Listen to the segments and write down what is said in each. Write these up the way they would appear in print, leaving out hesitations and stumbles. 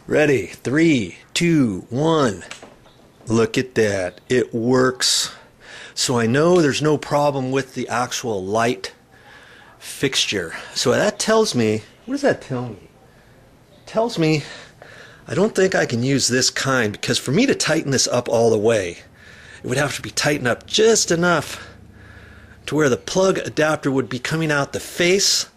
Ready? 3, 2, 1. Look at that. It works. So I know there's no problem with the actual light fixture. So that tells me, what does that tell me? It tells me I don't think I can use this kind, because for me to tighten this up all the way, it would have to be tightened up just enough to where the plug adapter would be coming out the face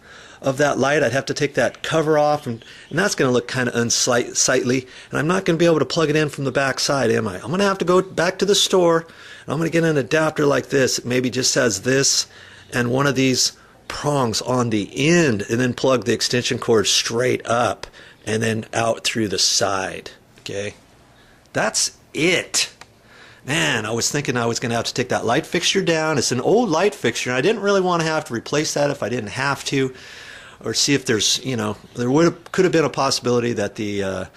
of that light. I'd have to take that cover off, and that's going to look kind of unsightly, and I'm not going to be able to plug it in from the back side, am I? I'm going to have to go back to the store, and I'm going to get an adapter like this. It maybe just has this and one of these prongs on the end, and then plug the extension cord straight up and then out through the side. Okay, that's it. Man, I was thinking I was going to have to take that light fixture down. It's an old light fixture, and I didn't really want to have to replace that if I didn't have to, or see if there's, there could have been a possibility that the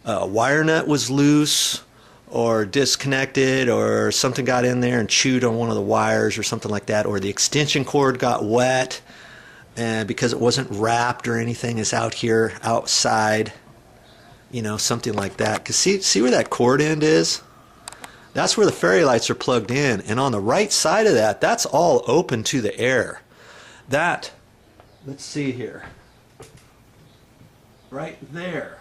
wire nut was loose or disconnected, or something got in there and chewed on one of the wires or something like that, or the extension cord got wet, and because it wasn't wrapped or anything, is out here outside, something like that. Because see where that cord end is? That's where the fairy lights are plugged in, and on the right side of that, that's all open to the air. That, let's see here, right there,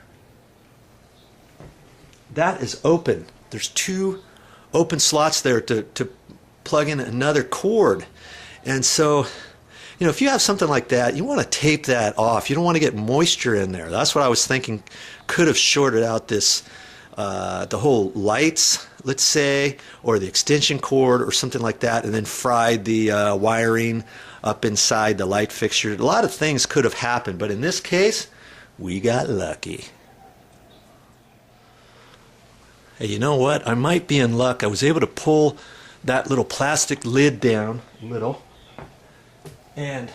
that is open. There's two open slots there to plug in another cord. And so, if you have something like that, you want to tape that off. You don't want to get moisture in there. That's what I was thinking could have shorted out this, the whole lights, let's say, or the extension cord or something like that, and then fried the wiring up inside the light fixture. A lot of things could have happened, but in this case, we got lucky. Hey, you know what? I might be in luck. I was able to pull that little plastic lid down a little, and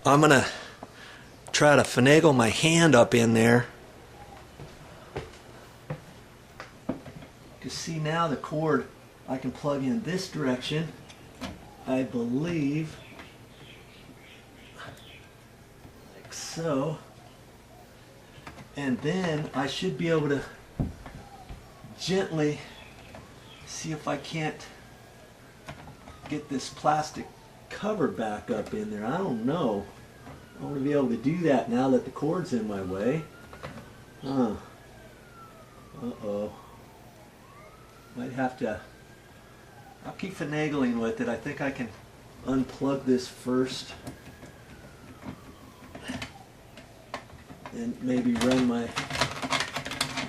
I'm going to try to finagle my hand up in there. You see now the cord I can plug in this direction, I believe, like so, and then I should be able to gently see if I can't get this plastic cover back up in there. I don't know. I want to be able to do that now that the cord's in my way. Uh-oh. Might have to, I'll keep finagling with it. I think I can unplug this first and maybe run my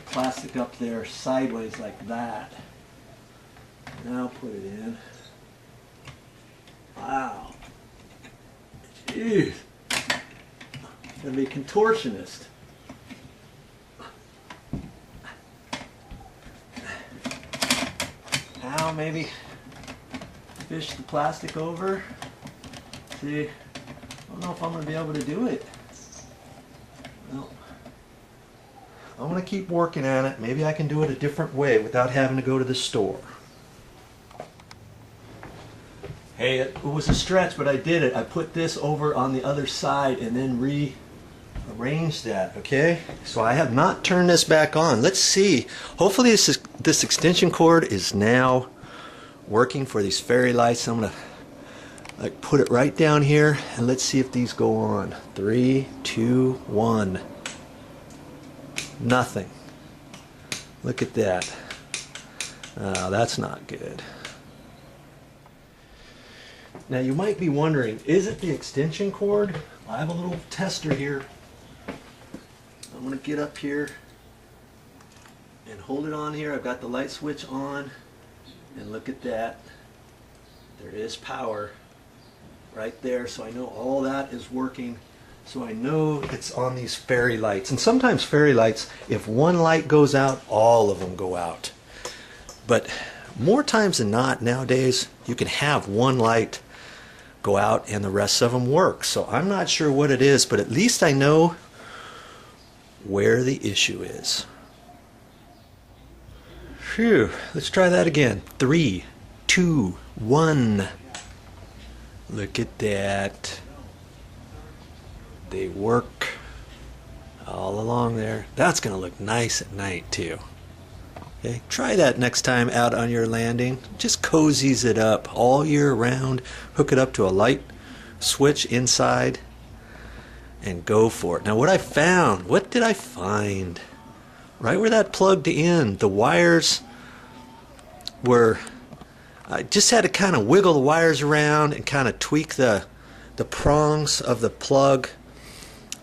plastic up there sideways like that. Now put it in. Wow. Jeez. Gonna be a contortionist. Now maybe fish the plastic over. See, I don't know if I'm going to be able to do it. Well, I'm going to keep working on it. Maybe I can do it a different way without having to go to the store. Hey, it was a stretch, but I did it. I put this over on the other side and then rearranged that, okay? So I have not turned this back on. Let's see. Hopefully this extension cord is now working for these fairy lights. I'm going to put it right down here, and let's see if these go on. 3, 2, 1. Nothing. Look at that. That's not good. Now you might be wondering, is it the extension cord? I have a little tester here. I'm going to get up here and hold it on here. I've got the light switch on, and look at that. There is power right there, so I know all that is working. So I know it's on these fairy lights. And sometimes fairy lights, if one light goes out, all of them go out. But more times than not nowadays, you can have one light go out and the rest of them work. So I'm not sure what it is, but at least I know where the issue is. Phew, let's try that again. 3, 2, 1. Look at that. They work. all along there. That's going to look nice at night too. Okay, try that next time out on your landing. Just cozies it up all year round. Hook it up to a light switch inside and go for it. Now what did I find? Right where that plugged in, the wires were, I just had to kind of wiggle the wires around and kind of tweak the prongs of the plug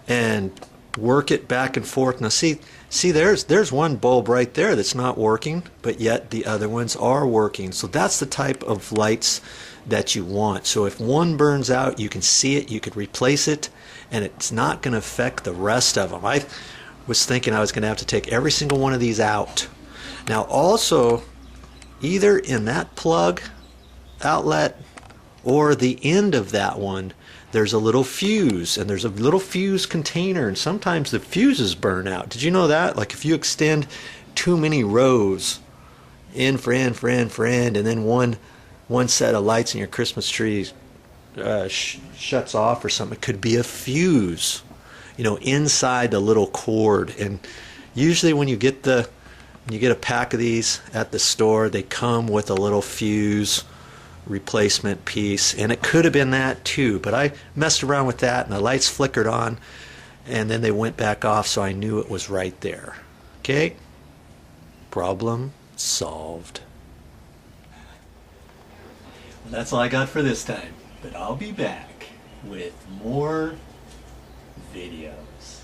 and work it back and forth. Now see there's one bulb right there that's not working, but yet the other ones are working. So that's the type of lights that you want. So if one burns out, you can see it, you could replace it, and it's not going to affect the rest of them. I was thinking I was going to have to take every single one of these out. Now also, either in that plug outlet or the end of that one, there's a little fuse, and there's a little fuse container, and sometimes the fuses burn out. Did you know that? Like if you extend too many rows, end for end for end for end, and then one set of lights in your Christmas tree shuts off or something, it could be a fuse, you know, inside the little cord. And usually when you get a pack of these at the store, they come with a little fuse replacement piece, and it could have been that too, but I messed around with that and the lights flickered on and then they went back off, so I knew it was right there. Okay, problem solved. Well, that's all I got for this time, but I'll be back with more videos.